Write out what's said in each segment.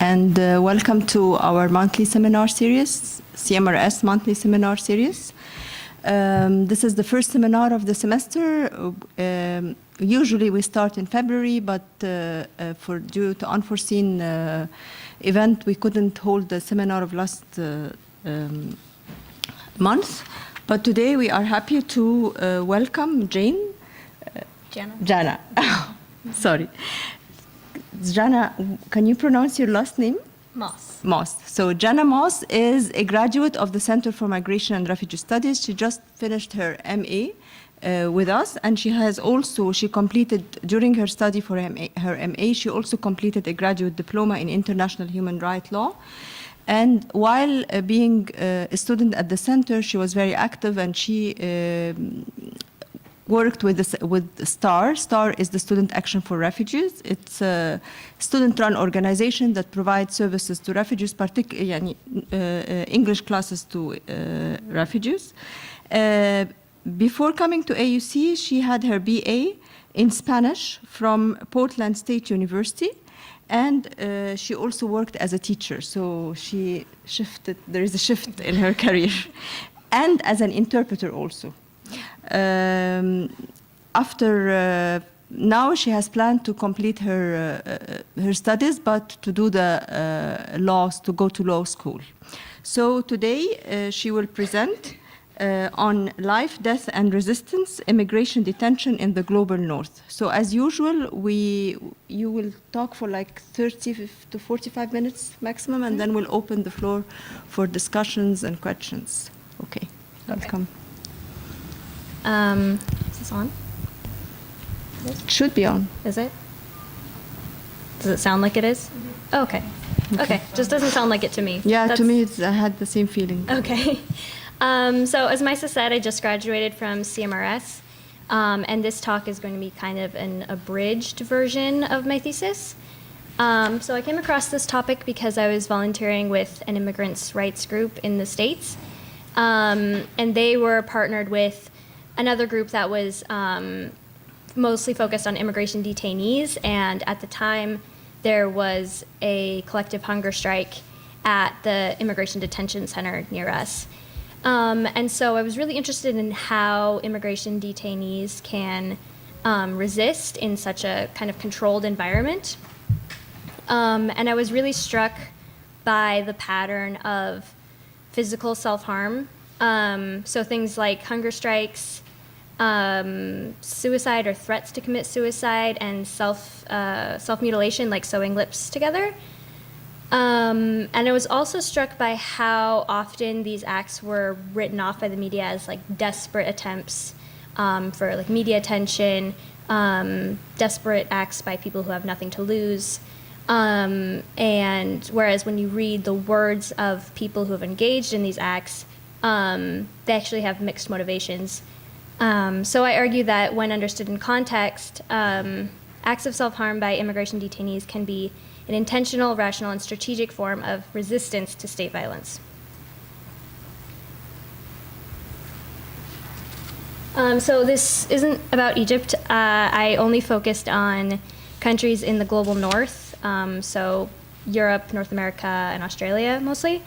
and welcome to our monthly seminar series, CMRS monthly seminar series. This is the first seminar of the semester. Usually we start in February, but due to unforeseen event, we couldn't hold the seminar of last month. But today we are happy to welcome Jana. Sorry. Jana, can you pronounce your last name? Moss. So Jana Moss is a graduate of the Center for Migration and Refugee Studies. She just finished her MA with us, and she completed, during her study for her MA, she also completed a graduate diploma in international human rights law. And while being a student at the center, she was very active, and she worked with STAR. STAR is the Student Action for Refugees. It's a student-run organization that provides services to refugees, particularly English classes to refugees. Before coming to AUC, she had her BA in Spanish from Portland State University, and she also worked as a teacher. So she shifted, there is a shift in her career, and as an interpreter also. Now she has planned to complete her studies, but to do the to go to law school. So today she will present on life, death, and resistance, immigration detention in the global north. So as usual, you will talk for like 30 to 45 minutes maximum, and then we'll open the floor for discussions and questions. Okay, welcome. Is this on? It should be on. Is it? Does it sound like it is? Mm-hmm. Oh, okay. Okay. Just doesn't sound like it to me. Yeah, to me, I had the same feeling. Okay. So as Maisa said, I just graduated from CMRS, and this talk is going to be kind of an abridged version of my thesis. So I came across this topic because I was volunteering with an immigrants' rights group in the States, and they were partnered with another group that was mostly focused on immigration detainees, and at the time there was a collective hunger strike at the immigration detention center near us. And so I was really interested in how immigration detainees can resist in such a kind of controlled environment. And I was really struck by the pattern of physical self-harm. So things like hunger strikes, suicide or threats to commit suicide, and self-mutilation, like sewing lips together. And I was also struck by how often these acts were written off by the media as like desperate attempts for like media attention, desperate acts by people who have nothing to lose. And whereas when you read the words of people who have engaged in these acts, they actually have mixed motivations. So I argue that when understood in context, acts of self-harm by immigration detainees can be an intentional, rational, and strategic form of resistance to state violence. So this isn't about Egypt. I only focused on countries in the global north, so Europe, North America, and Australia mostly,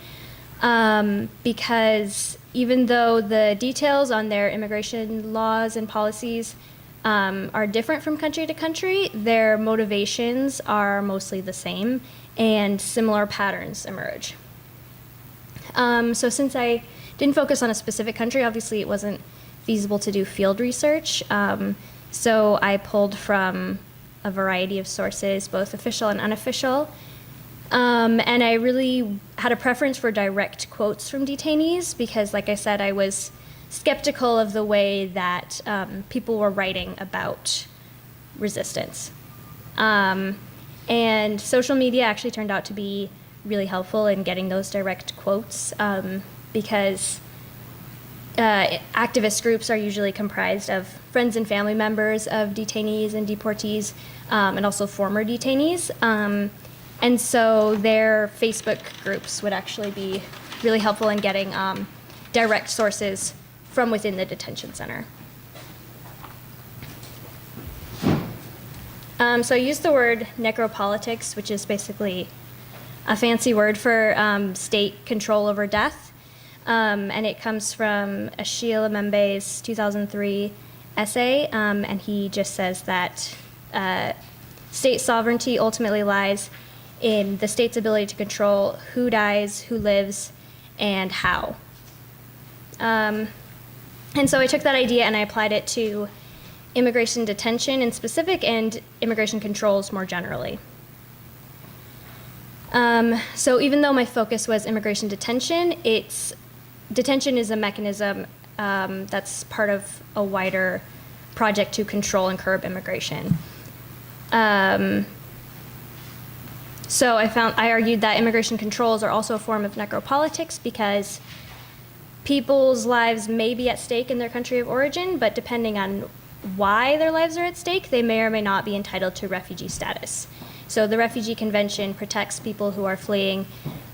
because even though the details on their immigration laws and policies are different from country to country, their motivations are mostly the same, and similar patterns emerge. So since I didn't focus on a specific country, obviously it wasn't feasible to do field research, so I pulled from a variety of sources, both official and unofficial, and I really had a preference for direct quotes from detainees because, like I said, I was skeptical of the way that people were writing about resistance. And social media actually turned out to be really helpful in getting those direct quotes because activist groups are usually comprised of friends and family members of detainees and deportees, and also former detainees. And so their Facebook groups would actually be really helpful in getting direct sources from within the detention center. So I used the word necropolitics, which is basically a fancy word for state control over death. And it comes from Achille Mbembe's 2003 essay, and he just says that state sovereignty ultimately lies in the state's ability to control who dies, who lives, and how. And so I took that idea and I applied it to immigration detention in specific and immigration controls more generally. So even though my focus was immigration detention, detention is a mechanism that's part of a wider project to control and curb immigration. So I argued that immigration controls are also a form of necropolitics because people's lives may be at stake in their country of origin, but depending on why their lives are at stake, they may or may not be entitled to refugee status. So the Refugee Convention protects people who are fleeing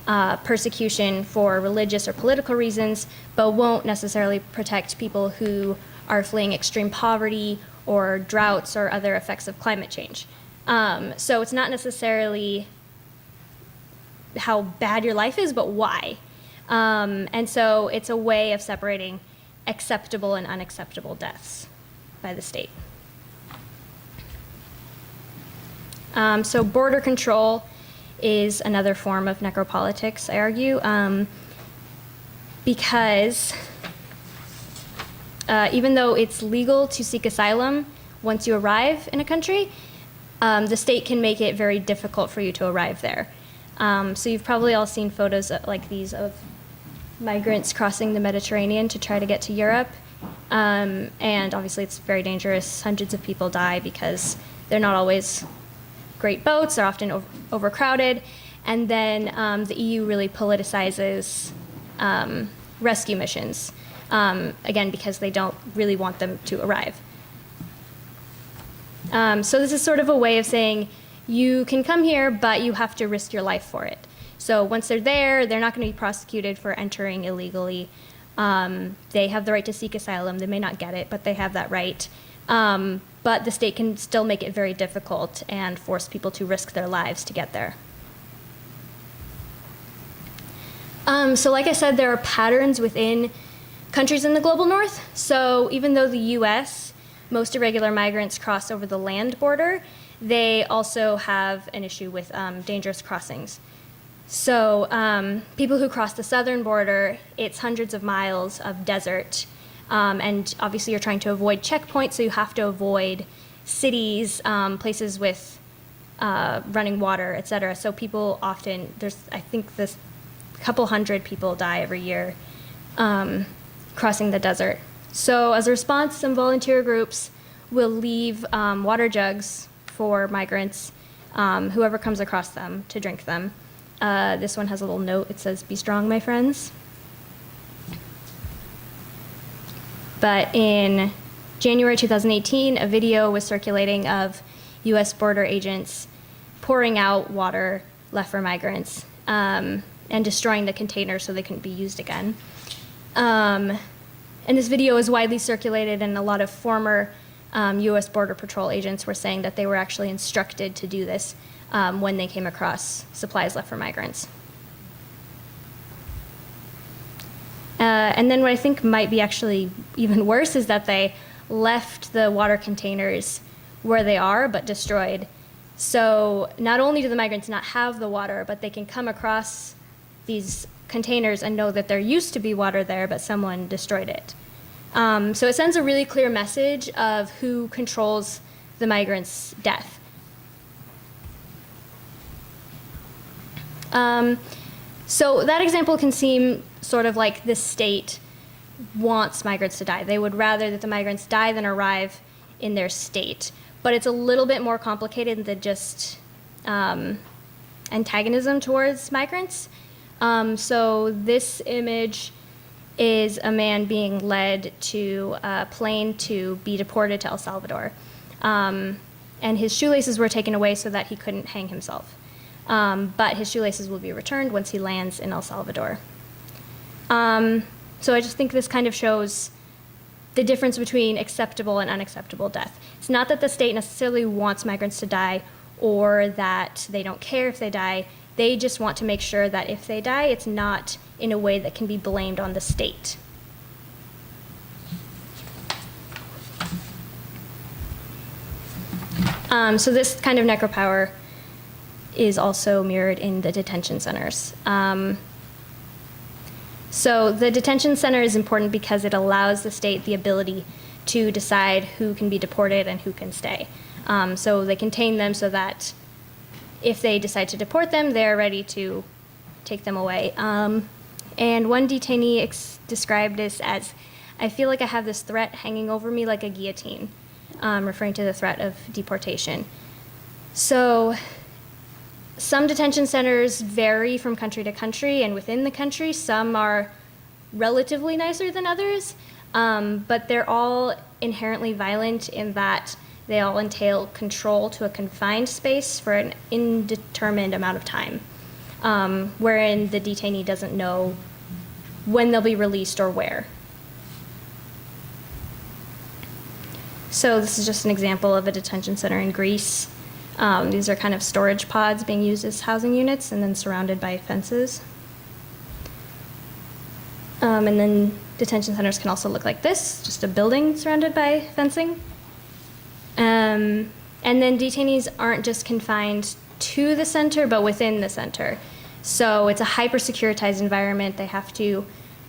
persecution for religious or political reasons, but won't necessarily protect people who are fleeing extreme poverty or droughts or other effects of climate change. So it's not necessarily how bad your life is, but why. And so it's a way of separating acceptable and unacceptable deaths by the state. So border control is another form of necropolitics, I argue, because even though it's legal to seek asylum once you arrive in a country, the state can make it very difficult for you to arrive there. So you've probably all seen photos like these of migrants crossing the Mediterranean to try to get to Europe. And obviously it's very dangerous. Hundreds of people die because they're not always great boats, they're often overcrowded. And then the EU really politicizes rescue missions, again, because they don't really want them to arrive. So this is sort of a way of saying, you can come here, but you have to risk your life for it. So once they're there, they're not going to be prosecuted for entering illegally. They have the right to seek asylum. They may not get it, but they have that right. But the state can still make it very difficult and force people to risk their lives to get there. So like I said, there are patterns within countries in the global north. So even though the US, most irregular migrants cross over the land border, they also have an issue with dangerous crossings. So people who cross the southern border, it's hundreds of miles of desert. And obviously you're trying to avoid checkpoints, so you have to avoid cities, places with running water, et cetera. So people often, I think this couple hundred people die every year crossing the desert. So as a response, some volunteer groups will leave water jugs for migrants, whoever comes across them, to drink them. This one has a little note. It says, "Be strong, my friends." But in January 2018, a video was circulating of US border agents pouring out water left for migrants and destroying the containers so they couldn't be used again. And this video was widely circulated, and a lot of former US Border Patrol agents were saying that they were actually instructed to do this when they came across supplies left for migrants. And then what I think might be actually even worse is that they left the water containers where they are, but destroyed. So not only do the migrants not have the water, but they can come across these containers and know that there used to be water there, but someone destroyed it. So it sends a really clear message of who controls the migrants' death. So that example can seem sort of like the state wants migrants to die. They would rather that the migrants die than arrive in their state. But it's a little bit more complicated than just antagonism towards migrants. So this image is a man being led to a plane to be deported to El Salvador. And his shoelaces were taken away so that he couldn't hang himself. But his shoelaces will be returned once he lands in El Salvador. So I just think this kind of shows the difference between acceptable and unacceptable death. It's not that the state necessarily wants migrants to die or that they don't care if they die. They just want to make sure that if they die, it's not in a way that can be blamed on the state. So this kind of necropower is also mirrored in the detention centers. So the detention center is important because it allows the state the ability to decide who can be deported and who can stay. So they contain them so that if they decide to deport them, they're ready to take them away. And one detainee described this as, "I feel like I have this threat hanging over me like a guillotine," referring to the threat of deportation. So some detention centers vary from country to country and within the country. Some are relatively nicer than others, but they're all inherently violent in that they all entail control to a confined space for an indeterminate amount of time, wherein the detainee doesn't know when they'll be released or where. So this is just an example of a detention center in Greece. These are kind of storage pods being used as housing units and then surrounded by fences. And then detention centers can also look like this, just a building surrounded by fencing. And then detainees aren't just confined to the center, but within the center. So it's a hyper-securitized environment. They have to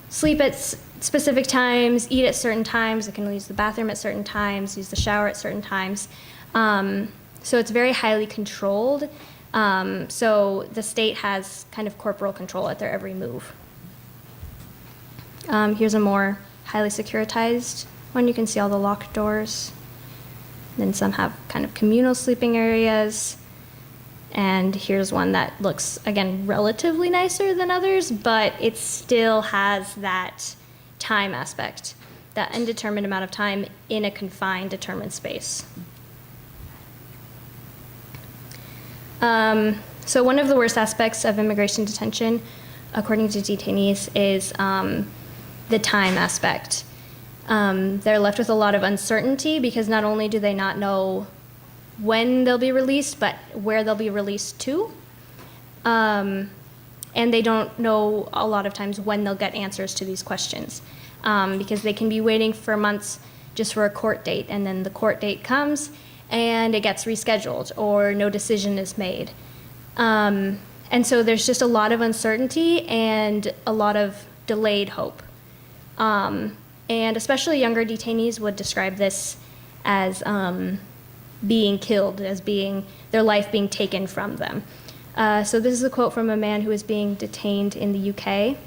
sleep at specific times, eat at certain times. They can use the bathroom at certain times, use the shower at certain times. So it's very highly controlled. So the state has kind of corporal control at their every move. Here's a more highly securitized one. You can see all the locked doors. Then some have kind of communal sleeping areas. And here's one that looks, again, relatively nicer than others, but it still has that time aspect, that indeterminate amount of time in a confined, determined space. So one of the worst aspects of immigration detention, according to detainees, is the time aspect. They're left with a lot of uncertainty because not only do they not know when they'll be released, but where they'll be released to. And they don't know a lot of times when they'll get answers to these questions, because they can be waiting for months just for a court date, and then the court date comes and it gets rescheduled or no decision is made. And so there's just a lot of uncertainty and a lot of delayed hope. And especially younger detainees would describe this as being killed, as being their life being taken from them. So this is a quote from a man who was being detained in the UK.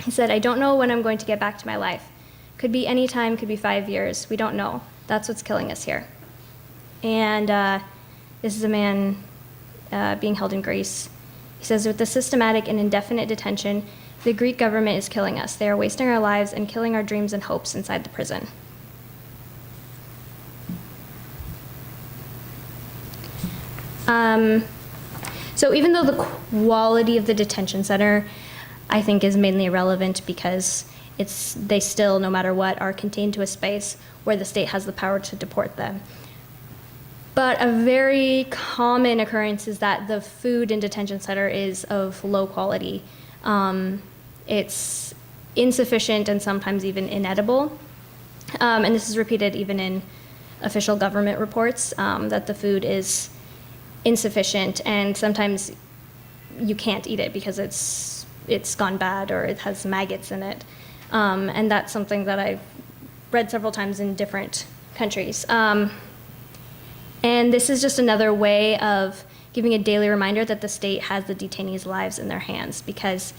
He said, "I don't know when I'm going to get back to my life. Could be any time, could be 5 years. We don't know. That's what's killing us here." And this is a man being held in Greece. He says, "With the systematic and indefinite detention, the Greek government is killing us. They are wasting our lives and killing our dreams and hopes inside the prison." So even though the quality of the detention center, I think, is mainly irrelevant because they still, no matter what, are contained to a space where the state has the power to deport them. But a very common occurrence is that the food in detention center is of low quality. It's insufficient and sometimes even inedible. And this is repeated even in official government reports, that the food is insufficient and sometimes you can't eat it because it's gone bad or it has maggots in it. And that's something that I've read several times in different countries. And this is just another way of giving a daily reminder that the state has the detainees' lives in their hands, because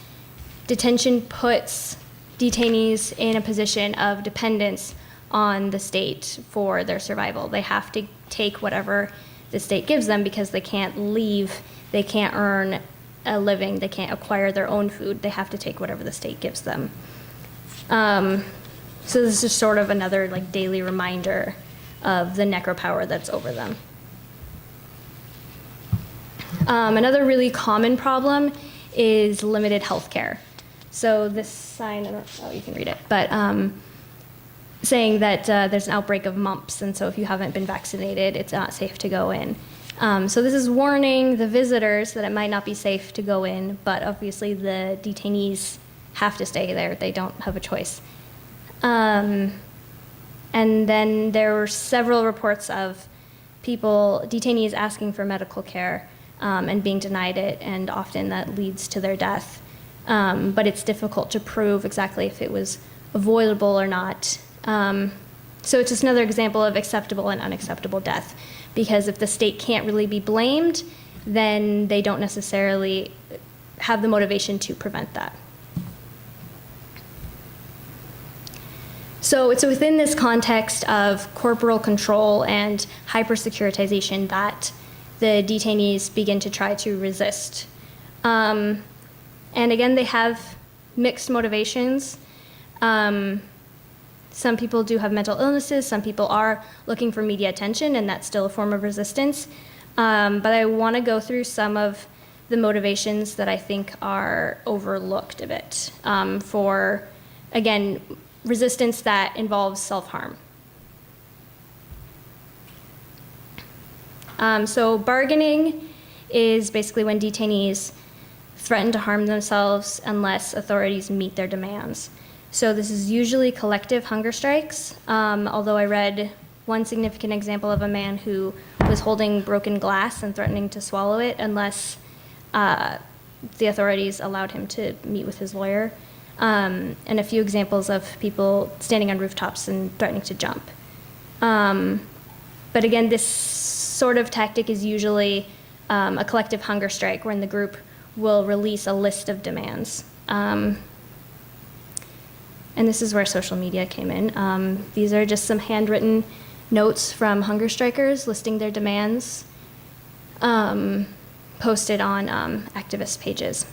detention puts detainees in a position of dependence on the state for their survival. They have to take whatever the state gives them because they can't leave, they can't earn a living, they can't acquire their own food. They have to take whatever the state gives them. So this is sort of another like daily reminder of the necropower that's over them. Another really common problem is limited health care. So this sign, I don't know, you can read it, but saying that there's an outbreak of mumps, and so if you haven't been vaccinated, it's not safe to go in. So this is warning the visitors that it might not be safe to go in, but obviously the detainees have to stay there. They don't have a choice. And then there were several reports of detainees asking for medical care and being denied it, and often that leads to their death. But it's difficult to prove exactly if it was avoidable or not. So it's just another example of acceptable and unacceptable death, because if the state can't really be blamed, then they don't necessarily have the motivation to prevent that. So it's within this context of corporal control and hyper-securitization that the detainees begin to try to resist. And again, they have mixed motivations. Some people do have mental illnesses, some people are looking for media attention, and that's still a form of resistance. But I want to go through some of the motivations that I think are overlooked a bit for, again, resistance that involves self-harm. So bargaining is basically when detainees threaten to harm themselves unless authorities meet their demands. So this is usually collective hunger strikes, although I read one significant example of a man who was holding broken glass and threatening to swallow it unless the authorities allowed him to meet with his lawyer, and a few examples of people standing on rooftops and threatening to jump. But again, this sort of tactic is usually a collective hunger strike wherein the group will release a list of demands. And this is where social media came in. These are just some handwritten notes from hunger strikers listing their demands, posted on activist pages.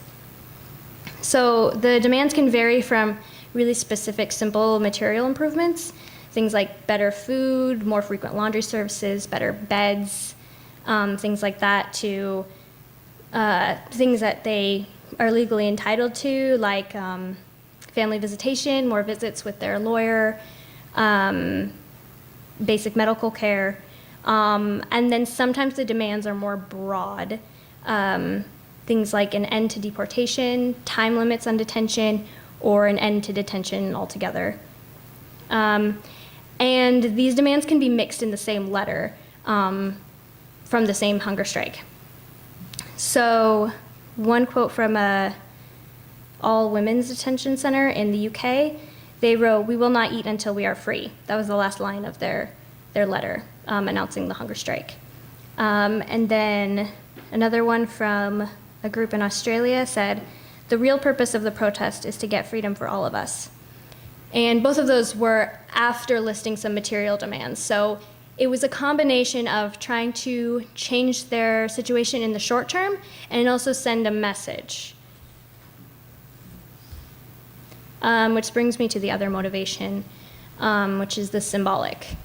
So the demands can vary from really specific, simple material improvements, things like better food, more frequent laundry services, better beds, things like that, to things that they are legally entitled to, like family visitation, more visits with their lawyer, basic medical care. And then sometimes the demands are more broad. Things like an end to deportation, time limits on detention, or an end to detention altogether. And these demands can be mixed in the same letter from the same hunger strike. So one quote from a all-women's detention center in the UK, they wrote, "We will not eat until we are free." That was the last line of their letter announcing the hunger strike. And then another one from a group in Australia said, "The real purpose of the protest is to get freedom for all of us." And both of those were after listing some material demands. So it was a combination of trying to change their situation in the short term and also send a message. Which brings me to the other motivation, which is the symbolic.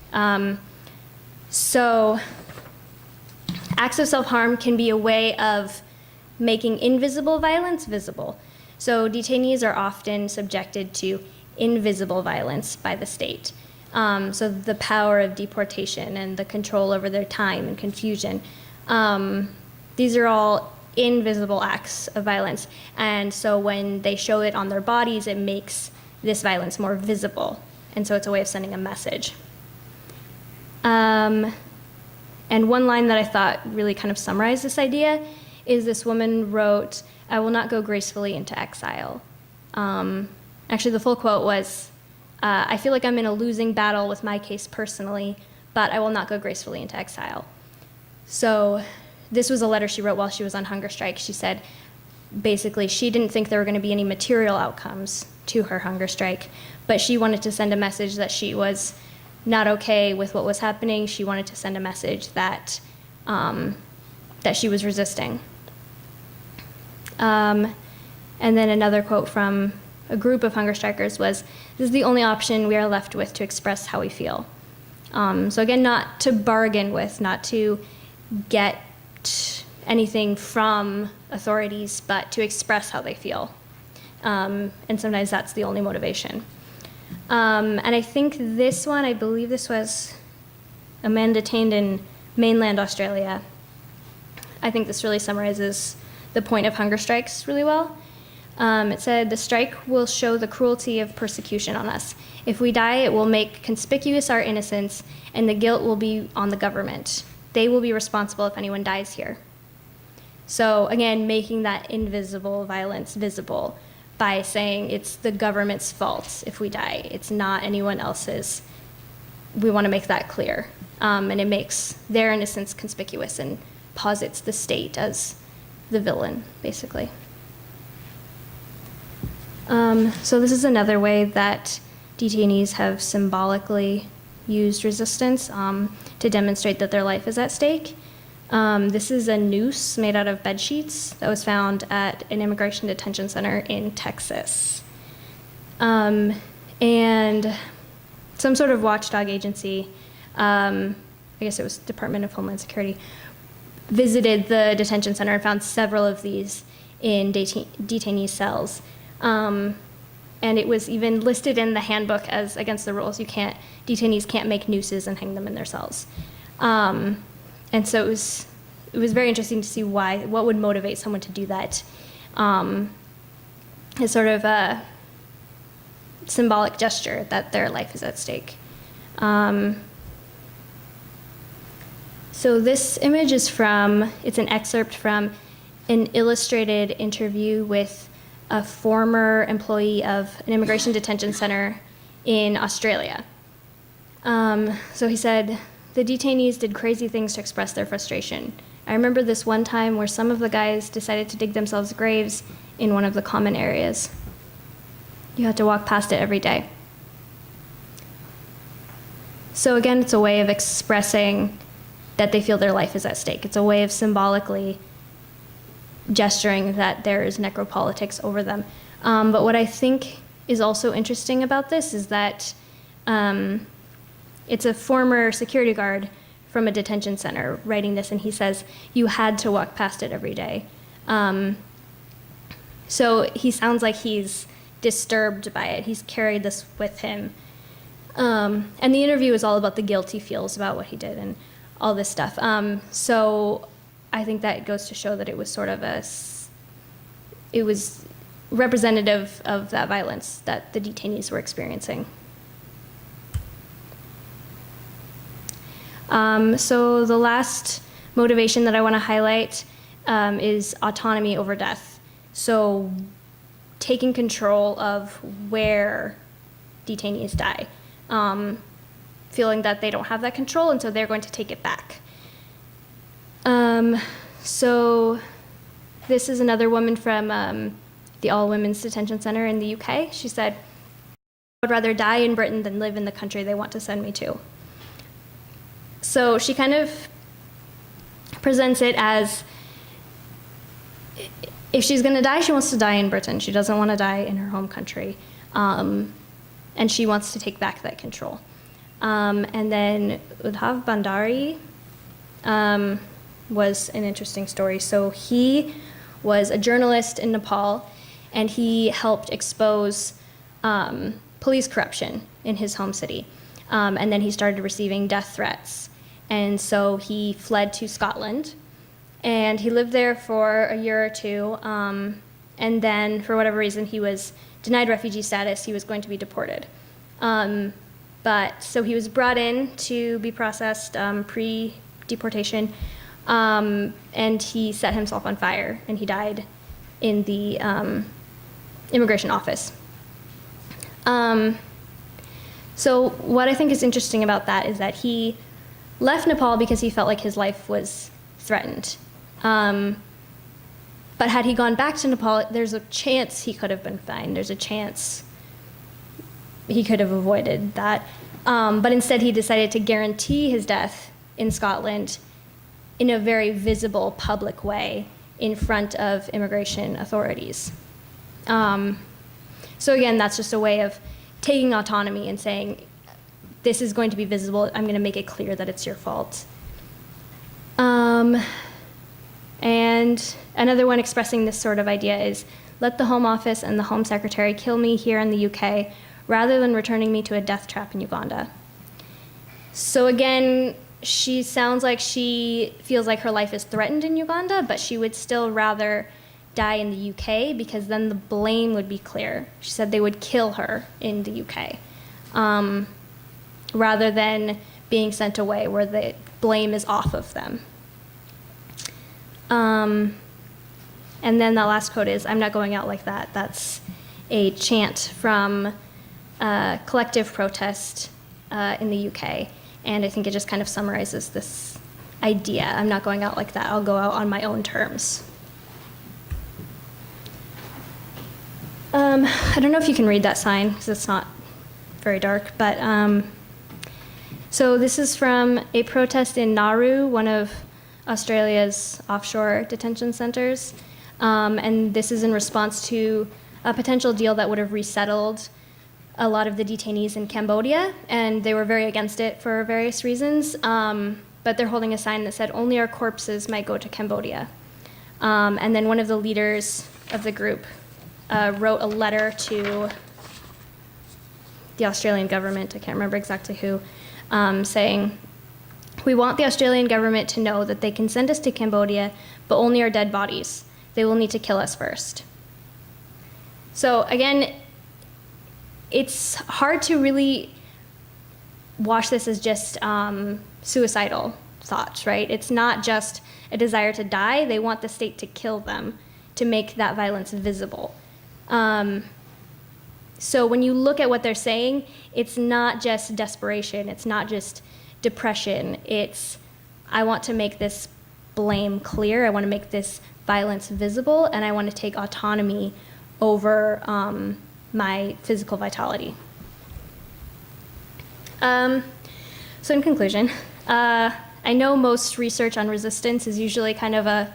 So acts of self-harm can be a way of making invisible violence visible. So detainees are often subjected to invisible violence by the state. So the power of deportation and the control over their time and confusion. These are all invisible acts of violence. And so when they show it on their bodies, it makes this violence more visible. And so it's a way of sending a message. And one line that I thought really kind of summarized this idea is this woman wrote, "I will not go gracefully into exile." Actually, the full quote was, "I feel like I'm in a losing battle with my case personally, but I will not go gracefully into exile." So this was a letter she wrote while she was on hunger strike. She said, basically, she didn't think there were going to be any material outcomes to her hunger strike, but she wanted to send a message that she was not okay with what was happening. She wanted to send a message that that she was resisting. And then another quote from a group of hunger strikers was, "This is the only option we are left with to express how we feel." So again, not to bargain with, not to get anything from authorities, but to express how they feel. And sometimes that's the only motivation. And I think this one, I believe this was a man detained in mainland Australia. I think this really summarizes the point of hunger strikes really well. It said, the strike will show the cruelty of persecution on us. If we die, it will make conspicuous our innocence, and the guilt will be on the government. They will be responsible if anyone dies here. So again, making that invisible violence visible by saying it's the government's fault if we die. It's not anyone else's. We want to make that clear. And it makes their innocence conspicuous and posits the state as the villain, basically. So this is another way that detainees have symbolically used resistance to demonstrate that their life is at stake. This is a noose made out of bed sheets that was found at an immigration detention center in Texas. And some sort of watchdog agency, I guess it was Department of Homeland Security, visited the detention center and found several of these in detainee cells. And it was even listed in the handbook as against the rules. Detainees can't make nooses and hang them in their cells. And so it was very interesting to see what would motivate someone to do that. It's sort of a symbolic gesture that their life is at stake. So this image is it's an excerpt from an illustrated interview with a former employee of an immigration detention center in Australia. So he said, the detainees did crazy things to express their frustration. I remember this one time where some of the guys decided to dig themselves graves in one of the common areas. You had to walk past it every day. So again, it's a way of expressing that they feel their life is at stake. It's a way of symbolically gesturing that there is necropolitics over them. But what I think is also interesting about this is that it's a former security guard from a detention center writing this, and he says, you had to walk past it every day. So he sounds like he's disturbed by it. He's carried this with him. And the interview is all about the guilt he feels about what he did and all this stuff. So I think that goes to show that it was sort of it was representative of that violence that the detainees were experiencing. So the last motivation that I want to highlight is autonomy over death. So taking control of where detainees die, feeling that they don't have that control, and so they're going to take it back. So this is another woman from the all-women's detention center in the UK. She said, I would rather die in Britain than live in the country they want to send me to. So she kind of presents it as, if she's going to die, she wants to die in Britain. She doesn't want to die in her home country. And she wants to take back that control. And then Udhav Bandari was an interesting story. So he was a journalist in Nepal, and he helped expose police corruption in his home city. And then he started receiving death threats. And so he fled to Scotland, and he lived there for a year or two. And then, for whatever reason, he was denied refugee status. He was going to be deported. But so he was brought in to be processed pre-deportation, and he set himself on fire, and he died in the immigration office. So what I think is interesting about that is that he left Nepal because he felt like his life was threatened. But had he gone back to Nepal, there's a chance he could have been fine. There's a chance he could have avoided that. But instead, he decided to guarantee his death in Scotland in a very visible, public way in front of immigration authorities. So again, that's just a way of taking autonomy and saying, this is going to be visible. I'm going to make it clear that it's your fault. And another one expressing this sort of idea is, let the Home Office and the Home Secretary kill me here in the UK rather than returning me to a death trap in Uganda. So again, she sounds like she feels like her life is threatened in Uganda, but she would still rather die in the UK because then the blame would be clear. She said they would kill her in the UK rather than being sent away where the blame is off of them. And then the last quote is, "I'm not going out like that." That's a chant from collective protest in the UK. And I think it just kind of summarizes this idea. I'm not going out like that. I'll go out on my own terms. I don't know if you can read that sign because it's not very dark, but so this is from a protest in Nauru, one of Australia's offshore detention centers. And this is in response to a potential deal that would have resettled a lot of the detainees in Cambodia, and they were very against it for various reasons. But they're holding a sign that said, "Only our corpses might go to Cambodia." And then one of the leaders of the group wrote a letter to the Australian government, I can't remember exactly who, saying, "We want the Australian government to know that they can send us to Cambodia, but only our dead bodies. They will need to kill us first." So again, it's hard to really watch this as just suicidal thoughts, right? It's not just a desire to die. They want the state to kill them to make that violence visible. So when you look at what they're saying, it's not just desperation. It's not just depression. It's, I want to make this blame clear. I want to make this violence visible, and I want to take autonomy over my physical vitality. So in conclusion, I know most research on resistance is usually kind of a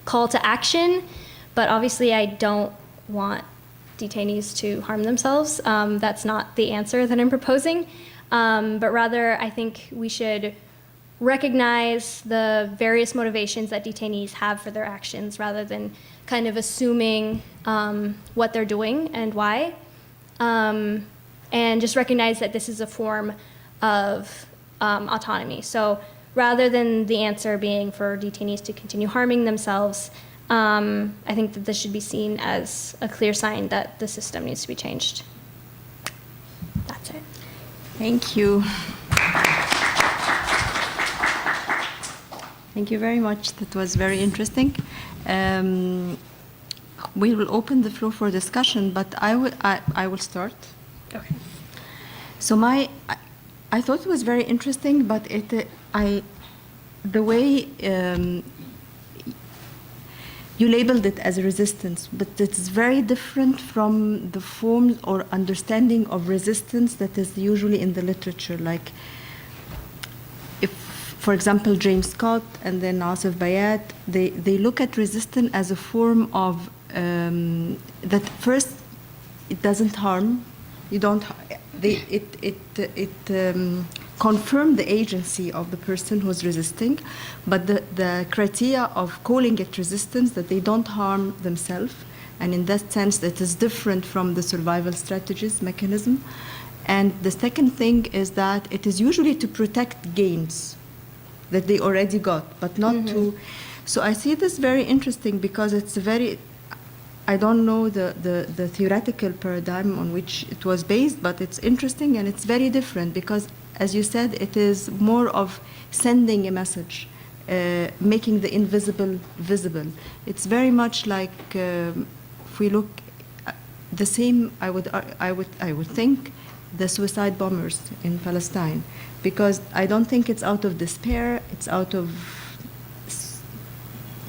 call to action, but obviously I don't want detainees to harm themselves. That's not the answer that I'm proposing, but rather I think we should recognize the various motivations that detainees have for their actions rather than kind of assuming what they're doing and why. And just recognize that this is a form of autonomy. So rather than the answer being for detainees to continue harming themselves, I think that this should be seen as a clear sign that the system needs to be changed. That's it. Thank you. Thank you very much. That was very interesting. We will open the floor for discussion, but I will start. Okay. So I thought it was very interesting, but the way you labeled it as a resistance, but it's very different from the forms or understanding of resistance that is usually in the literature. Like, if, for example, James Scott and then Asif Bayat, they look at resistance as a form of that first it doesn't harm, you don't. It confirm the agency of the person who's resisting, but the criteria of calling it resistance that they don't harm themselves, and in that sense that is different from the survival strategies mechanism. And the second thing is that it is usually to protect gains that they already got, but not to. So I see this very interesting because it's very. I don't know the theoretical paradigm on which it was based, but it's interesting and it's very different because, as you said, it is more of sending a message, making the invisible visible. It's very much like if we look the same. I would think the suicide bombers in Palestine, because I don't think it's out of despair. It's out of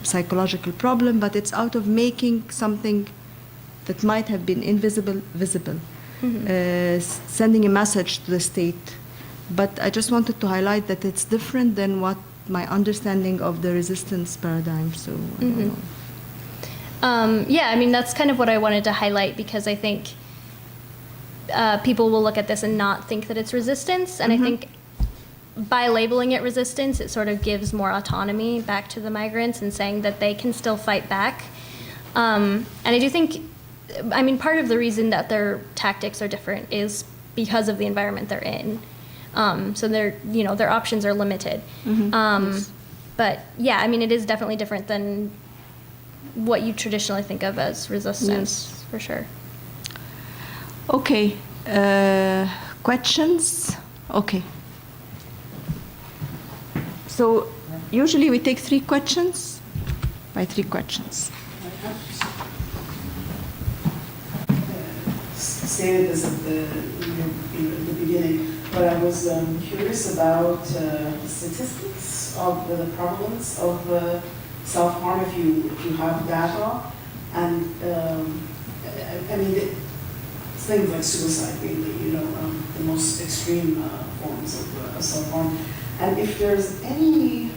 psychological problem, but it's out of making something that might have been invisible visible, sending a message to the state. But I just wanted to highlight that it's different than what my understanding of the resistance paradigm. So I don't know. Yeah, I mean, that's kind of what I wanted to highlight because I think people will look at this and not think that it's resistance, and I think by labeling it resistance, it sort of gives more autonomy back to the migrants and saying that they can still fight back. And I do think, I mean, part of the reason that their tactics are different is because of the environment they're in. So their options are limited. Yes. But yeah, I mean, it is definitely different than what you traditionally think of as resistance, Yes. for sure. Okay. Questions? Okay. So usually we take 3 questions. By 3 questions. Stated this at the beginning, but I was curious about the statistics of the prevalence of self-harm, if you have data, and I mean, things like suicide mainly, the most extreme forms of self-harm, and if there's any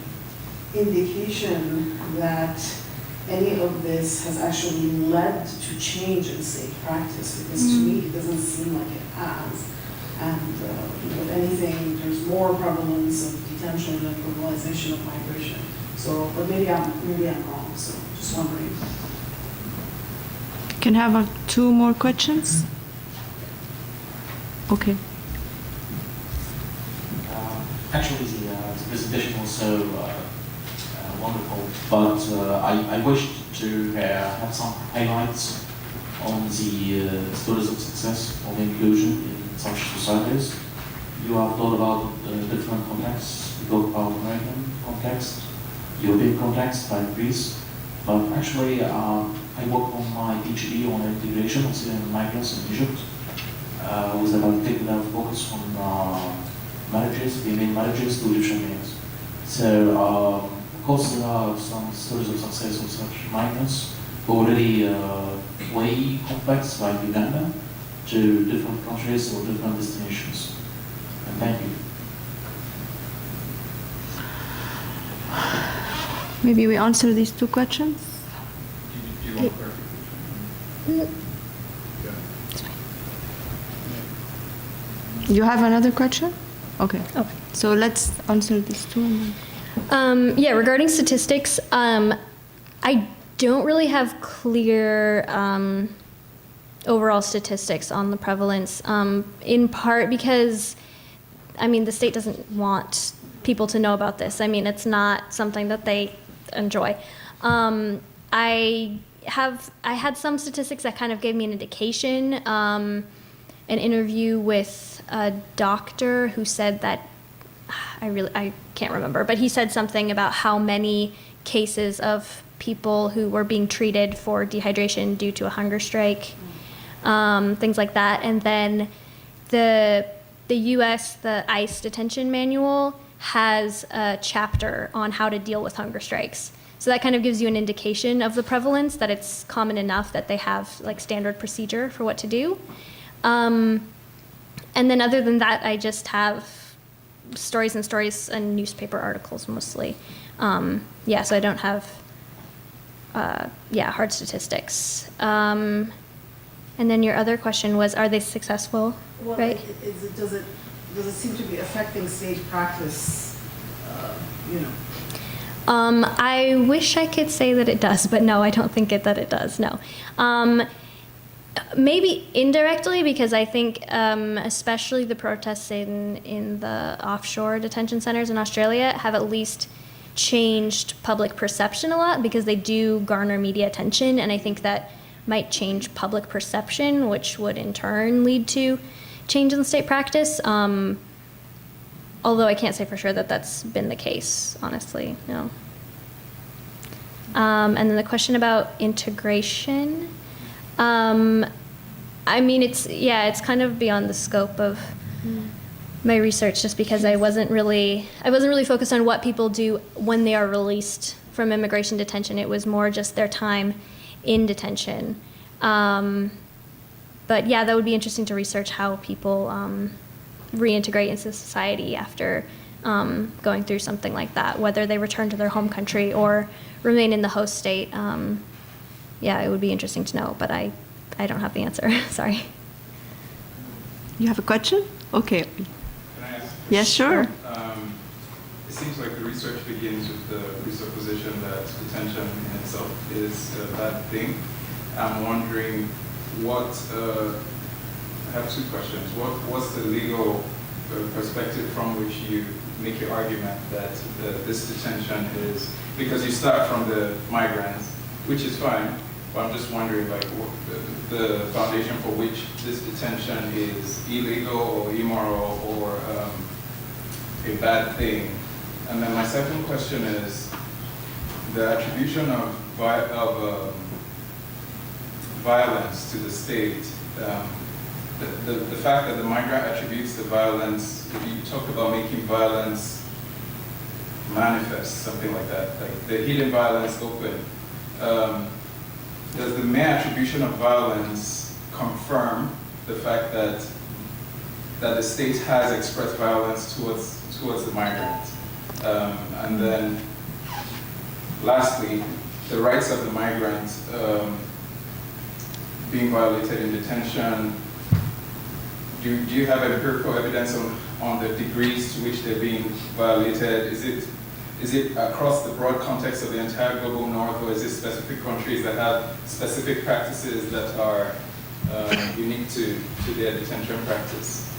indication that any of this has actually led to change in state practice, because to me it doesn't seem like it has. And if anything, there's more prevalence of detention and criminalization of migration. So, but maybe I'm wrong. So, just wondering. Can I have 2 more questions? Okay. Actually, the presentation was so wonderful, but I wish to have some highlights on the stories of success of inclusion in such societies. You have thought about different contexts. You talk about American context, European context, like Greece, but actually I work on my PhD on integration of Syrian migrants in Egypt with a particular focus on marriages, female marriages to Egyptian males. So, of course, there are some stories of success of such migrants already way complex, like Uganda, to different countries or different destinations. And thank you. Maybe we answer these 2 questions. Do you want clarification? You have another question? Okay. Okay. So let's answer these 2 and then. Yeah, regarding statistics, I don't really have clear overall statistics on the prevalence, in part because, I mean, the state doesn't want people to know about this. I mean, it's not something that they enjoy. I had some statistics that kind of gave me an indication. An interview with a doctor who said that, I can't remember, but he said something about how many cases of people who were being treated for dehydration due to a hunger strike, things like that. And then the U.S., the ICE detention manual has a chapter on how to deal with hunger strikes. So that kind of gives you an indication of the prevalence, that it's common enough that they have like standard procedure for what to do. And then other than that, I just have stories and newspaper articles mostly. Yeah, so I don't have, hard statistics. And then your other question was, are they successful, Well, right? does it seem to be affecting state practice? I wish I could say that it does, but no, I don't think that it does, no. Maybe indirectly, because I think especially the protests in the offshore detention centers in Australia have at least changed public perception a lot, because they do garner media attention, and I think that might change public perception, which would in turn lead to change in state practice. Although I can't say for sure that that's been the case, honestly, no. And then the question about integration. I mean, it's kind of beyond the scope of my research, just because I wasn't really focused on what people do when they are released from immigration detention. It was more just their time in detention. But yeah, that would be interesting to research how people reintegrate into society after going through something like that, whether they return to their home country or remain in the host state. Yeah, it would be interesting to know, but I don't have the answer. Sorry. You have a question? Okay. Can I ask? Yes, sure. It seems like the research begins with the presupposition that detention in itself is a bad thing. I'm wondering I have 2 questions. What's the legal perspective from which you make your argument that this detention is, because you start from the migrants, which is fine, but I'm just wondering, like, what the foundation for which this detention is illegal or immoral or a bad thing. And then my second question is the attribution of violence to the state. The fact that the migrant attributes the violence, you talk about making violence manifest, something like that, like the hidden violence open. Does the mere attribution of violence confirm the fact that the state has expressed violence towards the migrant? And then lastly, the rights of the migrant being violated in detention. Do you have empirical evidence on the degrees to which they're being violated? Is it across the broad context of the entire global north, or is it specific countries that have specific practices that are unique to their detention practice?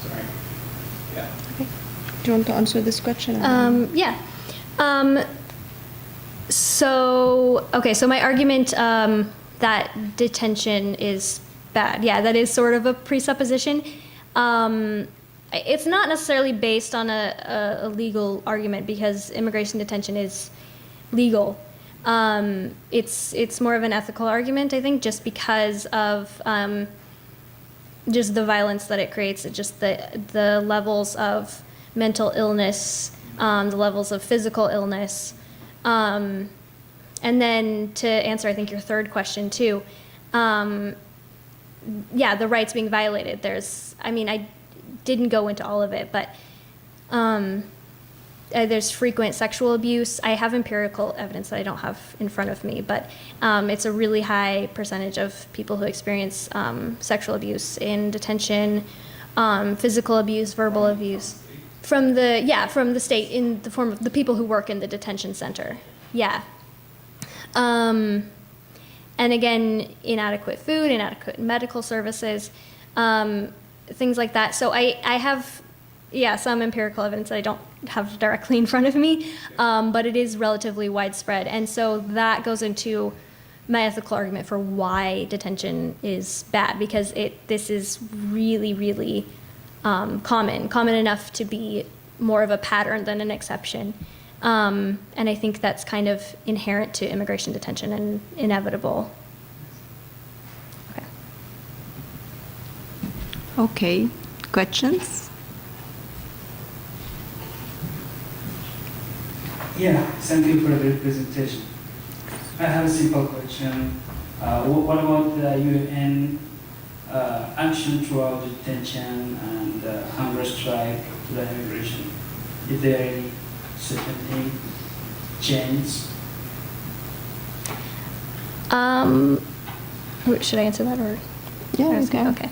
Sorry. Yeah. Okay. Do you want to answer this question? Yeah. So my argument that detention is bad, yeah, that is sort of a presupposition. It's not necessarily based on a legal argument, because immigration detention is legal. It's more of an ethical argument, I think, just because of just the violence that it creates, just the levels of mental illness, the levels of physical illness. And then to answer, I think, your third question too, yeah, the rights being violated. I didn't go into all of it, but there's frequent sexual abuse. I have empirical evidence that I don't have in front of me, but it's a really high percentage of people who experience sexual abuse in detention, physical abuse, verbal abuse. From the state, in the form of the people who work in the detention center. Yeah. And again, inadequate food, inadequate medical services, things like that. So I have, some empirical evidence that I don't have directly in front of me, but it is relatively widespread. And so that goes into my ethical argument for why detention is bad, because this is really, really common enough to be more of a pattern than an exception. And I think that's kind of inherent to immigration detention and inevitable. Okay. Questions? Yeah, thank you for the great presentation. I have a simple question. What about the UN action throughout detention and hunger strike to the immigration? Is there any certain thing change? Should I answer that or? Yeah, okay. Okay.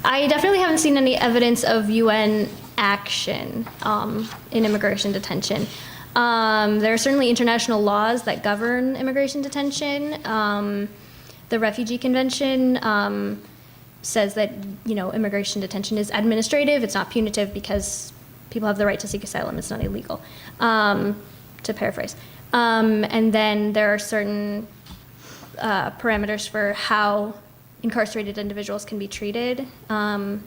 I definitely haven't seen any evidence of UN action in immigration detention. There are certainly international laws that govern immigration detention. The Refugee Convention says that, immigration detention is administrative. It's not punitive because people have the right to seek asylum. It's not illegal, to paraphrase. And then there are certain parameters for how incarcerated individuals can be treated while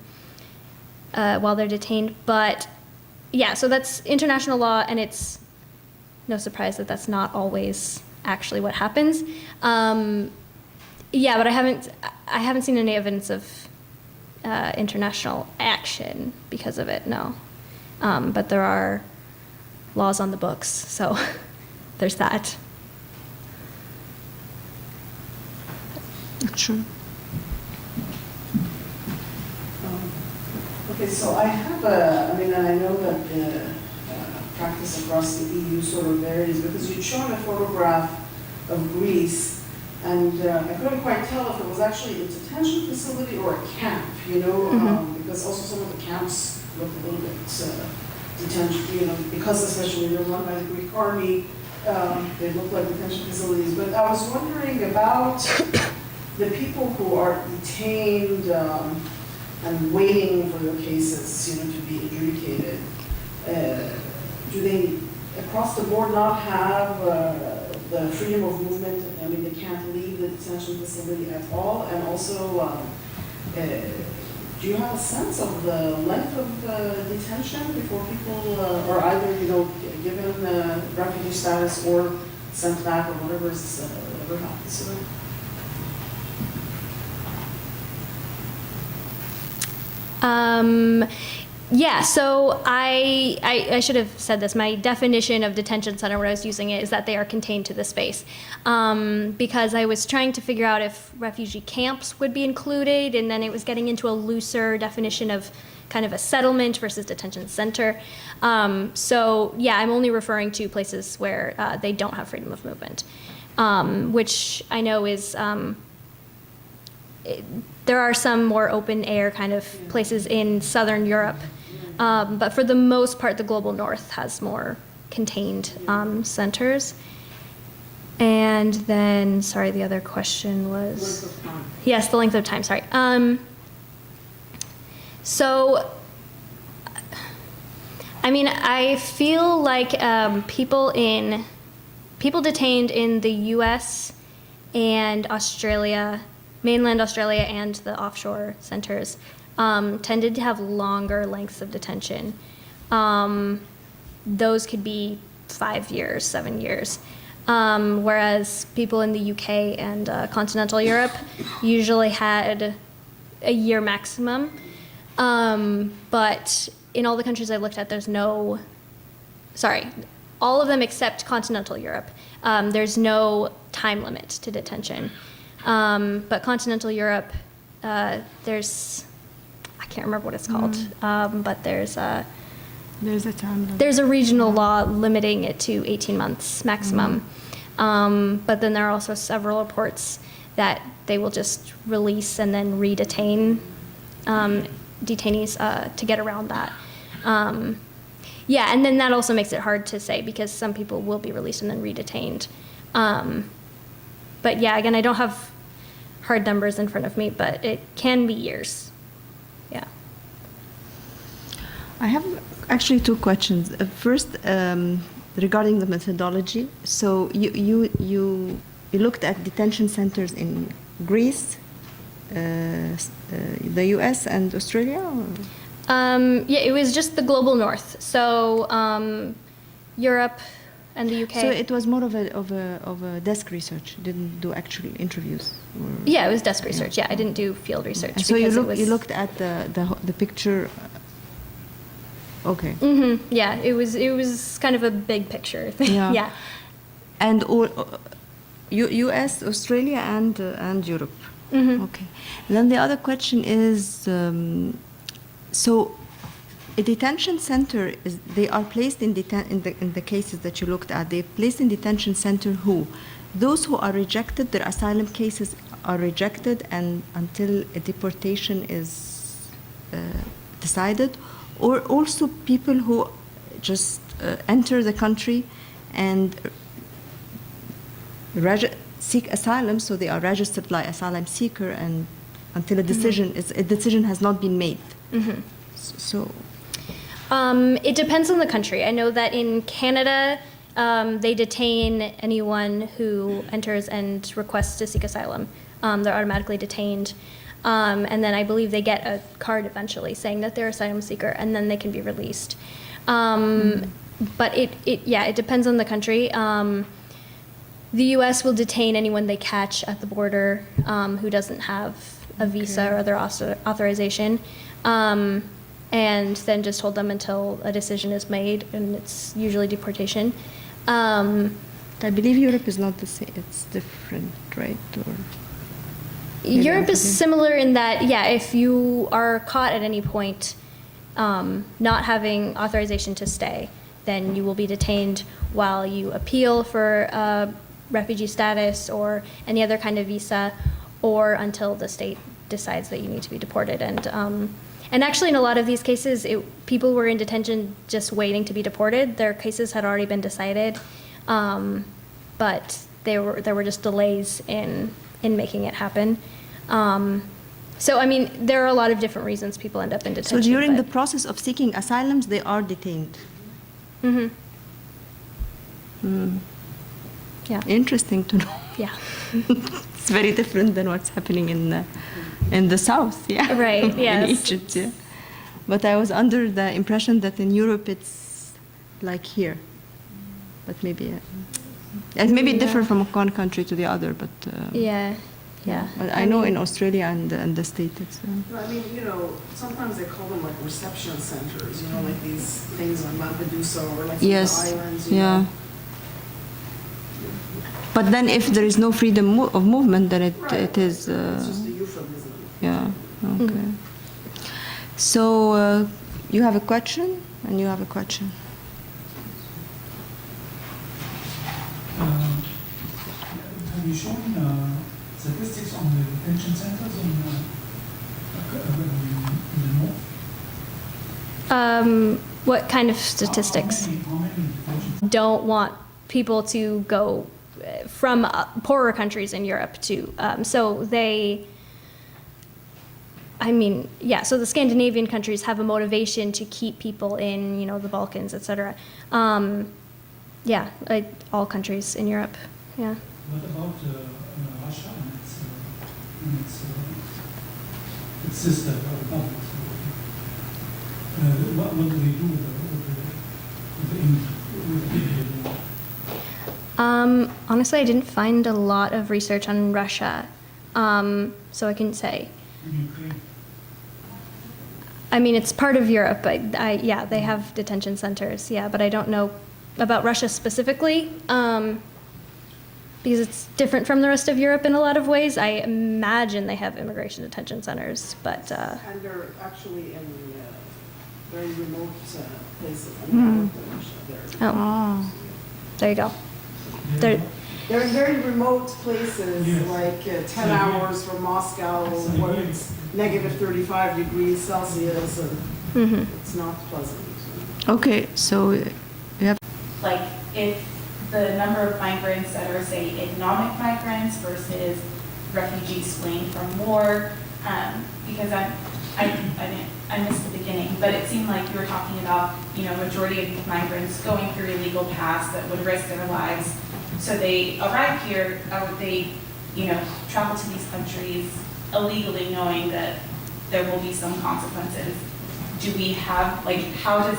they're detained. But yeah, so that's international law, and it's no surprise that that's not always actually what happens. Yeah, but I haven't seen any evidence of international action because of it, no. But there are laws on the books, so there's that. Sure. Okay, so I have and I know that the practice across the EU sort of varies, because you'd shown a photograph of Greece, and I couldn't quite tell if it was actually a detention facility or a camp, because also some of the camps look a little bit detention, because especially they're run by the Greek army, they look like detention facilities. But I was wondering about the people who are detained and waiting for their cases, you know, to be adjudicated, do they across the board not have the freedom of movement? I mean, they can't leave the detention facility at all, and also. Do you have a sense of the length of detention before people are either, you know, given refugee status or sent back or whatever happens to them? Yeah, so I should have said this. My definition of detention center when I was using it is that they are contained to the space. Because I was trying to figure out if refugee camps would be included, and then it was getting into a looser definition of kind of a settlement versus detention center. So yeah, I'm only referring to places where they don't have freedom of movement, which I know is, there are some more open air kind of places in Southern Europe. But for the most part, the global north has more contained centers. And then, sorry, the other question was? Length of time. Yes, the length of time, sorry. So, I mean, I feel like people detained in the US and Australia, mainland Australia and the offshore centers, tended to have longer lengths of detention. Those could be 5 years, 7 years. Whereas people in the UK and continental Europe usually had a year maximum. But in all the countries I looked at, all of them except continental Europe, there's no time limit to detention. But continental Europe, there's, I can't remember what it's called, but there's a time limit. There's a regional law limiting it to 18 months maximum. But then there are also several reports that they will just release and then re-detain detainees to get around that. Yeah, and then that also makes it hard to say because some people will be released and then re-detained. But yeah, again, I don't have hard numbers in front of me, but it can be years. Yeah. I have actually two questions. First, regarding the methodology. So you looked at detention centers in Greece, the U.S. and Australia? Or? Yeah, it was just the global north. So Europe and the UK. So it was more of a desk research. You didn't do actual interviews. Or, yeah, it was desk research. Yeah, I didn't do field research. And so you because looked at the picture. Okay. Mm-hmm. Yeah, it was kind of a big picture thing. Yeah. Yeah. And all, U.S., Australia, and Europe. Mm-hmm. Okay. And then the other question is, so a detention center they are placed in the cases that you looked at. They're placed in detention center who, those who are rejected, their asylum cases are rejected, and until a deportation is decided, or also people who just enter the country and seek asylum, so they are registered like asylum seeker, and until a decision has not been made. Mm-hmm. So, it depends on the country. I know that in Canada, they detain anyone who enters and requests to seek asylum. They're automatically detained. And then I believe they get a card eventually saying that they're asylum seeker, and then they can be released. But it depends on the country. The U.S. will detain anyone they catch at the border who doesn't have a visa or other authorization, and then just hold them until a decision is made, and it's usually deportation. I believe Europe is not the same. It's different, right? Or Europe is similar in that, yeah, if you are caught at any point not having authorization to stay, then you will be detained while you appeal for refugee status or any other kind of visa, or until the state decides that you need to be deported. And actually, in a lot of these cases, people were in detention just waiting to be deported. Their cases had already been decided, but there were just delays in making it happen. So, I mean, there are a lot of different reasons people end up in detention. So during the but- process of seeking asylums, they are detained. Mhm. Yeah. Interesting to know. Yeah. It's very different than what's happening in the south, yeah. Right, In yes. Egypt, yeah. But I was under the impression that in Europe it's like here. But maybe, it may be different from one country to the other, but. Yeah. Yeah. But I know in Australia and the States, it's. No, I mean, sometimes they call them like reception centers, like these things on Lampedusa or like some of Yes, the islands, yeah. But then if there is no freedom of movement, then Right. it is. It's just a euphemism. Yeah, okay. So you have a question, and you have a question. Have you shown statistics on the detention centers in the north? What kind of statistics? How many detention? Don't want people to go from poorer countries in Europe to, so they, I mean, yeah, so the Scandinavian countries have a motivation to keep people in, the Balkans, et cetera. Yeah, all countries in Europe, yeah. What about Russia and its sister republics? What do they do with the people? Honestly, I didn't find a lot of research on Russia, so I can say. Ukraine? I mean, it's part of Europe, but yeah, they have detention centers, yeah, but I don't know about Russia specifically, because it's different from the rest of Europe in a lot of ways. I imagine they have immigration detention centers, but And they're actually in very remote places. I mean, I worked in Russia. oh, there you go. They're, They're in very remote places, Yes. like 10 hours from Moscow, where it's negative 35 degrees Celsius, and mhm. it's not pleasant. Okay, so you have. Like if the number of migrants that are, say, economic migrants versus refugees fleeing from war, because I missed the beginning, but it seemed like you were talking about, majority of migrants going through illegal paths that would risk their lives. So they arrive here, they, travel to these countries illegally knowing that there will be some consequences. Do we have, how do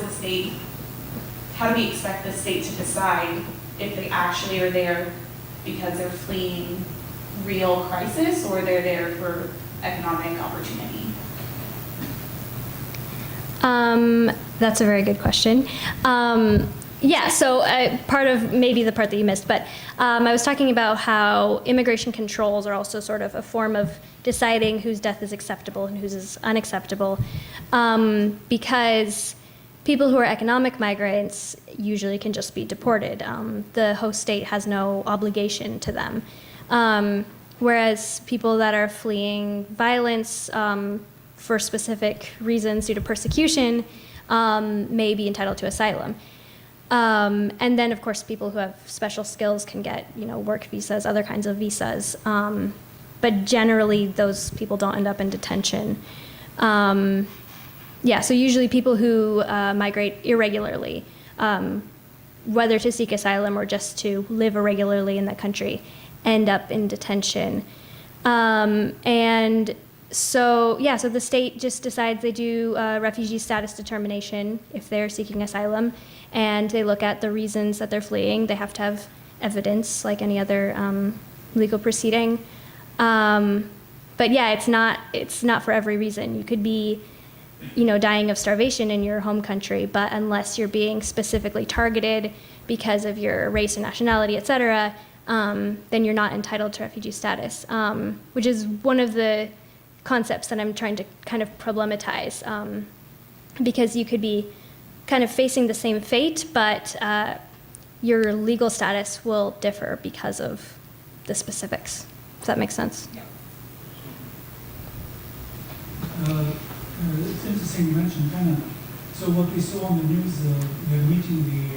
we expect the state to decide if they actually are there because they're fleeing real crisis or they're there for economic opportunity? That's a very good question. Yeah, so part of maybe the part that you missed, but I was talking about how immigration controls are also sort of a form of deciding whose death is acceptable and whose is unacceptable, because people who are economic migrants usually can just be deported. The host state has no obligation to them, whereas people that are fleeing violence for specific reasons due to persecution may be entitled to asylum. And then, of course, people who have special skills can get, work visas, other kinds of visas. But generally, those people don't end up in detention. Yeah, so usually people who migrate irregularly, whether to seek asylum or just to live irregularly in that country, end up in detention. And so, yeah, so the state just decides they do refugee status determination if they're seeking asylum, and they look at the reasons that they're fleeing. They have to have evidence like any other legal proceeding. But yeah, it's not for every reason. You could be, dying of starvation in your home country, but unless you're being specifically targeted because of your race or nationality, et cetera, then you're not entitled to refugee status, which is one of the concepts that I'm trying to kind of problematize, because you could be kind of facing the same fate, but your legal status will differ because of the specifics. Does that make sense? It's interesting you mentioned Canada. So what we saw on the news, they're meeting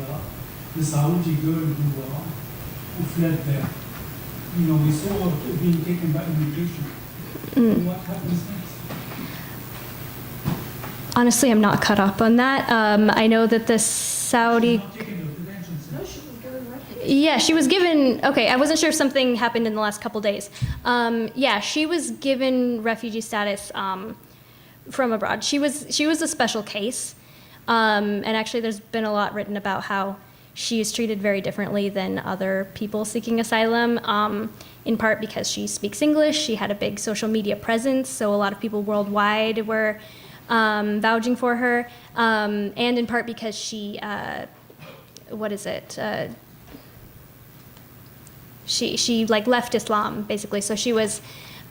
the Saudi girl who fled there. We saw her being taken by immigration. What happens next? Honestly, I'm not caught up on that. I know that the Saudi. Not taken to detention center. Yeah, she was given. Okay, I wasn't sure if something happened in the last couple days. Yeah, she was given refugee status from abroad. She was a special case, and actually, there's been a lot written about how she is treated very differently than other people seeking asylum. In part because she speaks English, she had a big social media presence, so a lot of people worldwide were vouching for her, and in part because she, she like left Islam basically, so she was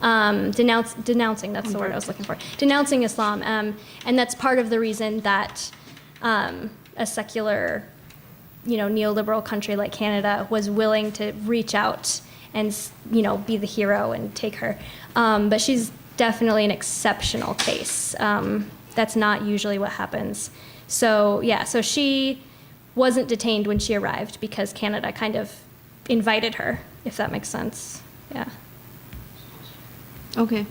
denouncing, that's the word I was looking for, denouncing Islam, and that's part of the reason that a secular, neoliberal country like Canada was willing to reach out and, be the hero and take her. But she's definitely an exceptional case. That's not usually what happens. So, yeah, so she wasn't detained when she arrived because Canada kind of invited her, if that makes sense. Yeah. Okay. Okay,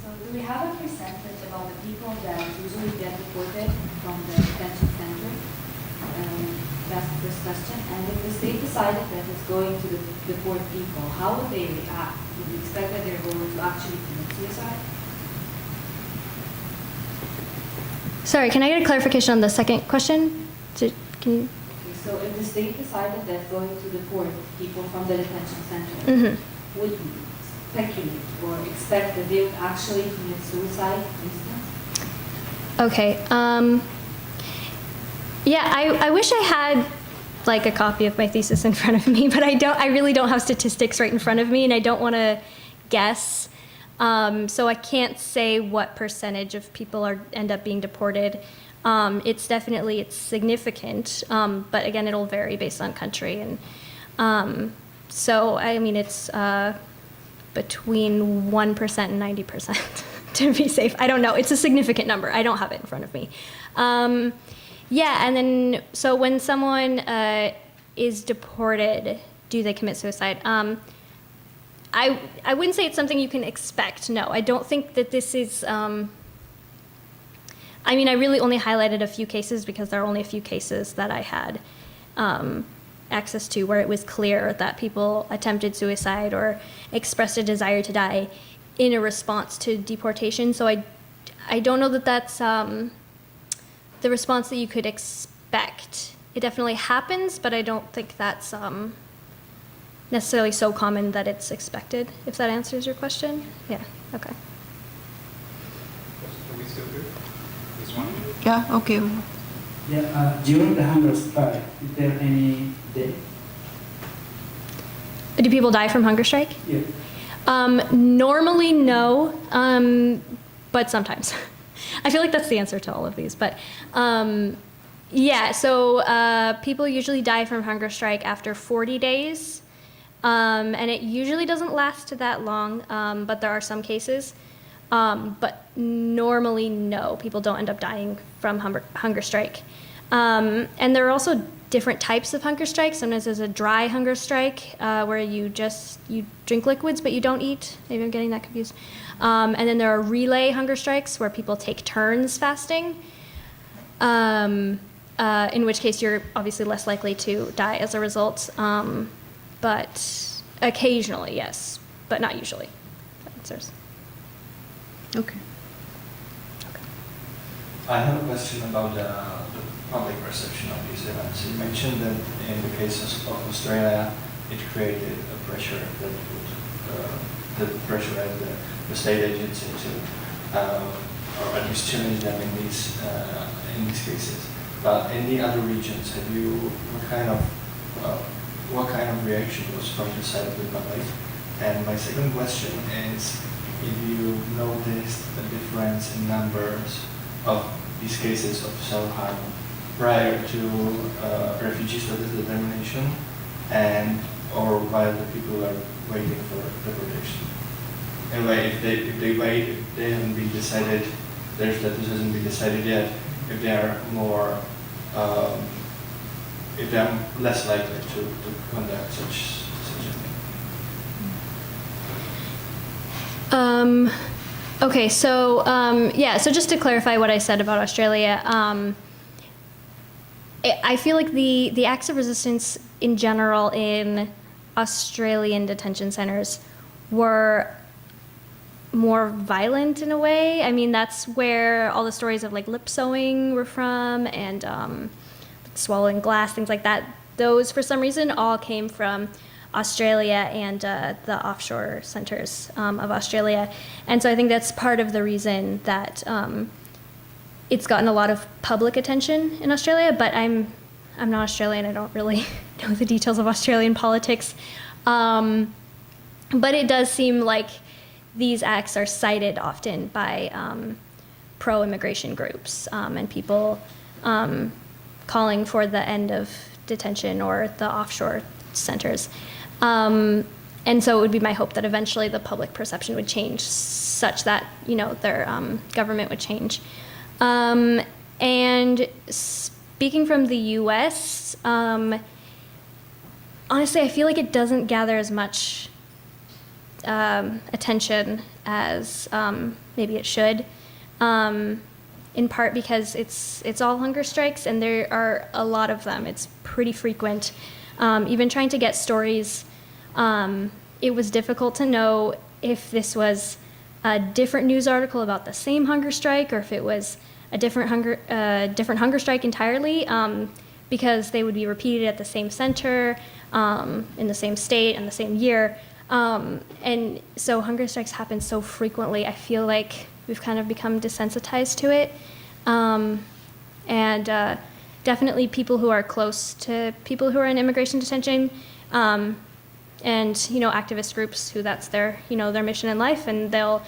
so do we have a percentage about the people that usually get deported from the detention center? That's the first question. And if the state decided that it's going to deport people, how would they react? Would you expect that they're going to actually commit suicide? Sorry, can I get a clarification on the second question? Can you? Okay, so if the state decided that going to deport people from the detention center, Mm-hmm. would you speculate or expect that they would actually commit suicide, for instance? Okay. Yeah, I wish I had like a copy of my thesis in front of me, but I don't. I really don't have statistics right in front of me, and I don't want to guess. So I can't say what percentage of people end up being deported. It's significant, but again, it'll vary based on country, and so I mean it's between 1% and 90% to be safe. I don't know. It's a significant number. I don't have it in front of me. Yeah, and then so when someone is deported, do they commit suicide? I wouldn't say it's something you can expect. No, I don't think that this is. I mean, I really only highlighted a few cases because there are only a few cases that I had access to where it was clear that people attempted suicide or expressed a desire to die in a response to deportation. So I don't know that that's the response that you could expect. It definitely happens, but I don't think that's necessarily so common that it's expected, if that answers your question. Yeah, okay. Are we still good? This one? Yeah, okay. Yeah, during the hunger strike, is there any death? Do people die from hunger strike? Yeah. Normally, no, but sometimes. I feel like that's the answer to all of these, but yeah, so people usually die from hunger strike after 40 days, and it usually doesn't last that long, but there are some cases. But normally, no, people don't end up dying from hunger strike. And there are also different types of hunger strikes. Sometimes there's a dry hunger strike where you drink liquids but you don't eat. Maybe I'm getting that confused. And then there are relay hunger strikes where people take turns fasting, in which case you're obviously less likely to die as a result. But occasionally, yes, but not usually. That answers. Okay. I have a question about the public perception of these events. You mentioned that in the cases of Australia, it created a pressure that would pressurized the state agency to, or at least challenge them in these cases. But in the other regions, have you what kind of reaction was from the side of the public? And my second question is, if you noticed a difference in numbers of these cases of self-harm prior to refugee status determination and or while the people are waiting for deportation. Anyway, if they wait, if they haven't been decided, their status hasn't been decided yet, if they are more, if they are less likely to conduct such a thing. Okay, so so just to clarify what I said about Australia, I feel like the acts of resistance in general in Australian detention centers were more violent in a way. I mean, that's where all the stories of like lip sewing were from, and swallowing glass, things like that. Those, for some reason, all came from Australia and the offshore centers of Australia. And so I think that's part of the reason that it's gotten a lot of public attention in Australia, but I'm not Australian. I don't really know the details of Australian politics. But it does seem like these acts are cited often by pro-immigration groups and people calling for the end of detention or the offshore centers. And so it would be my hope that eventually the public perception would change such that, their government would change. And speaking from the US, honestly, I feel like it doesn't gather as much attention as maybe it should, in part because it's all hunger strikes, and there are a lot of them. It's pretty frequent. Even trying to get stories, it was difficult to know if this was a different news article about the same hunger strike or if it was a different hunger strike entirely, because they would be repeated at the same center, in the same state, and the same year. And so hunger strikes happen so frequently, I feel like we've kind of become desensitized to it. And definitely people who are close to people who are in immigration detention, and, activist groups who that's their, their mission in life, and they'll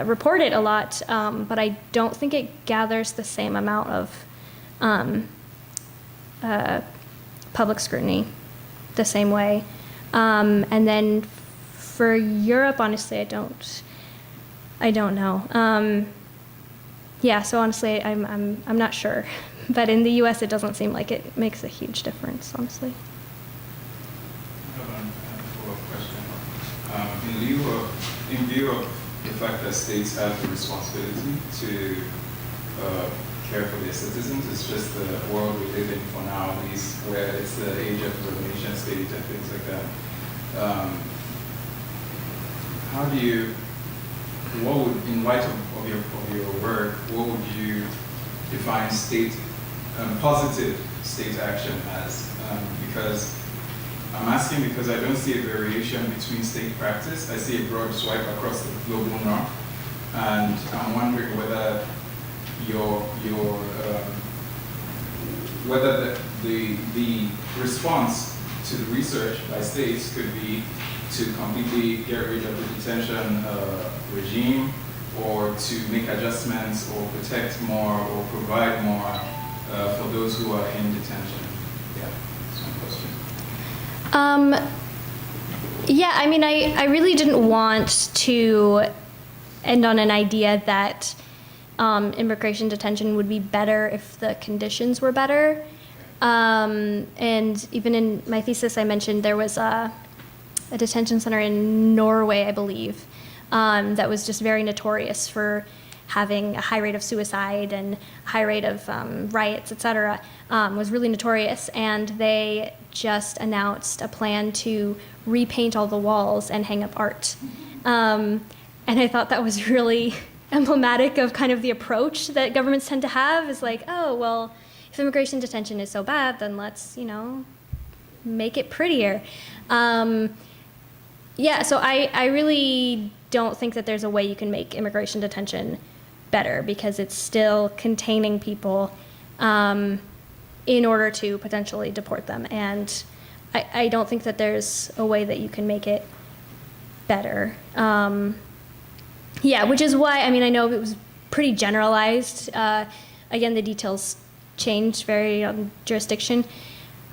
report it a lot, but I don't think it gathers the same amount of public scrutiny the same way. And then for Europe, honestly, I don't know. So honestly, I'm not sure. But in the US, it doesn't seem like it makes a huge difference, honestly. I have a follow-up question. In view of the fact that states have the responsibility to care for their citizens, it's just the world we live in for now, at least, where it's the age of the nation state and things like that. In light of your work, what would you define positive state action as? Because I'm asking because I don't see a variation between state practice. I see a broad swipe across the global north, and I'm wondering whether whether the response to the research by states could be to completely get rid of the detention regime, or to make adjustments, or protect more, or provide more for those who are in detention. Yeah, that's my question. I really didn't want to end on an idea that immigration detention would be better if the conditions were better. And even in my thesis, I mentioned there was a detention center in Norway, I believe, that was just very notorious for having a high rate of suicide and a high rate of riots, et cetera, was really notorious. And they just announced a plan to repaint all the walls and hang up art. And I thought that was really emblematic of kind of the approach that governments tend to have, is like, oh, well, if immigration detention is so bad, then let's, make it prettier. So I really don't think that there's a way you can make immigration detention better, because it's still containing people in order to potentially deport them. And I don't think that there's a way that you can make it better. Which is why, I know it was pretty generalized. Again, the details change vary on jurisdiction.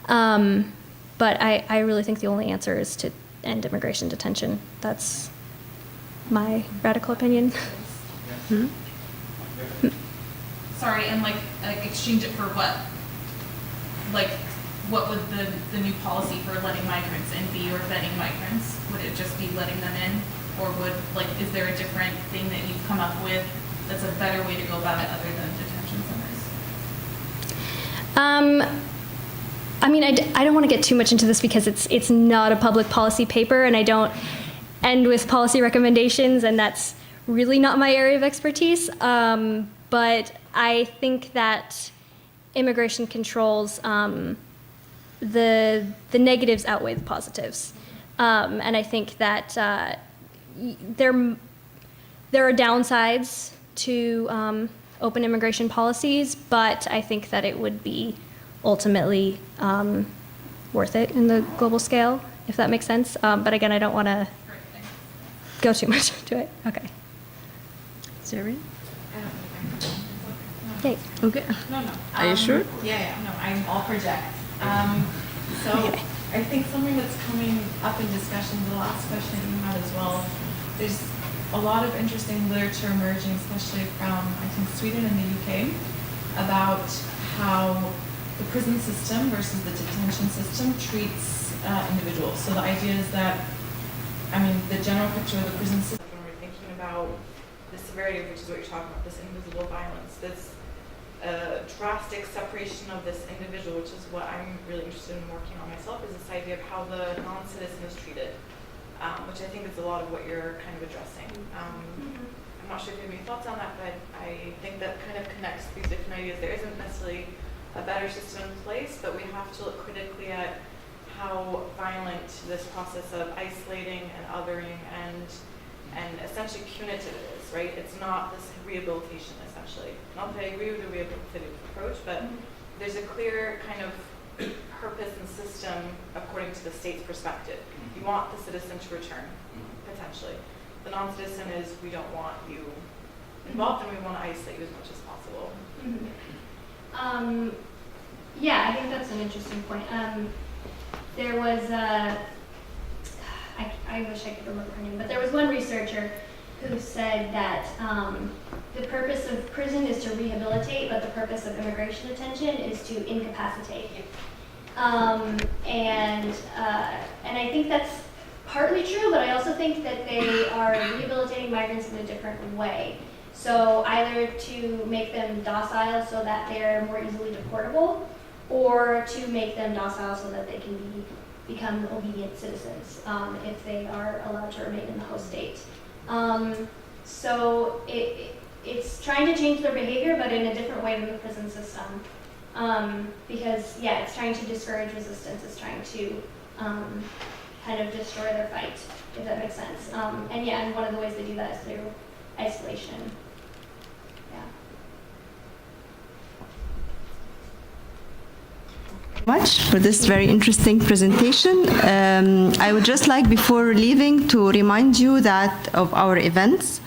But I really think the only answer is to end immigration detention. That's my radical opinion. Hmm? Sorry, and exchange it for what? What would the new policy for letting migrants in be, or vetting migrants? Would it just be letting them in? Or is there a different thing that you've come up with that's a better way to go about it other than detention centers? I mean, I don't want to get too much into this because it's not a public policy paper, and I don't end with policy recommendations, and that's really not my area of expertise. But I think that immigration controls, the negatives outweigh the positives. And I think that there are downsides to open immigration policies, but I think that it would be ultimately worth it in the global scale, if that makes sense. But again, I don't want to go too much into it. Okay. Zeri? Okay. Okay. No. Are you sure? Yeah, no, I'll project. So I think something that's coming up in discussion, the last question you had as well, there's a lot of interesting literature emerging, especially from, I think, Sweden and the UK, about how the prison system versus the detention system treats individuals. So the idea is that, I mean, the general picture of the prison system, when we're thinking about the severity of which is what you're talking about, this invisible violence, this drastic separation of this individual, which is what I'm really interested in working on myself, is this idea of how the non-citizen is treated, which I think is a lot of what you're kind of addressing. I'm not sure if you have any thoughts on that, but I think that kind of connects these different ideas. There isn't necessarily a better system in place, but we have to look critically at how violent this process of isolating and othering and essentially punitive is, right? It's not this rehabilitation, essentially. Not that I agree with the rehabilitative approach, but there's a clear kind of purpose and system according to the state's perspective. You want the citizen to return, potentially. The non-citizen is, we don't want you involved, and we want to isolate you as much as possible. Yeah, I think that's an interesting point. There was I wish I could remember her name, but there was one researcher who said that the purpose of prison is to rehabilitate, but the purpose of immigration detention is to incapacitate. And I think that's partly true, but I also think that they are rehabilitating migrants in a different way. So either to make them docile so that they're more easily deportable, or to make them docile so that they can become obedient citizens if they are allowed to remain in the host state. So it's trying to change their behavior, but in a different way than the prison system. Because, yeah, it's trying to discourage resistance. It's trying to kind of destroy their fight, if that makes sense. And one of the ways they do that is through isolation. Much for this very interesting presentation. I would just like, before leaving, to remind you that of our events.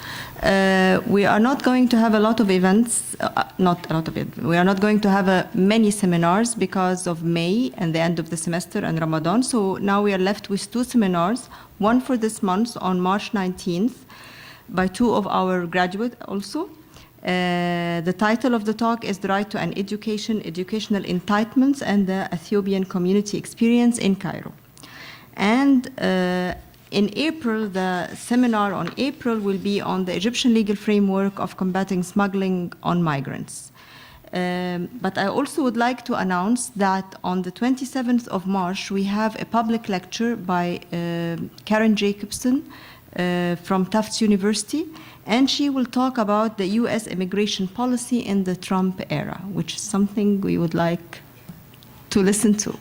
We are not going to have a lot of events, we are not going to have many seminars because of May and the end of the semester and Ramadan. So now we are left with 2 seminars, one for this month on March 19th by 2 of our graduates also. The title of the talk is The Right to an Education, Educational Entitlements and the Ethiopian Community Experience in Cairo. And in April, the seminar on April will be on the Egyptian legal framework of combating smuggling on migrants. But I also would like to announce that on the 27th of March, we have a public lecture by Karen Jacobson from Tufts University, and she will talk about the US immigration policy in the Trump era, which is something we would like to listen to.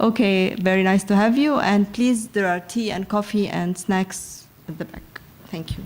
Okay, very nice to have you, and please, there are tea and coffee and snacks at the back. Thank you.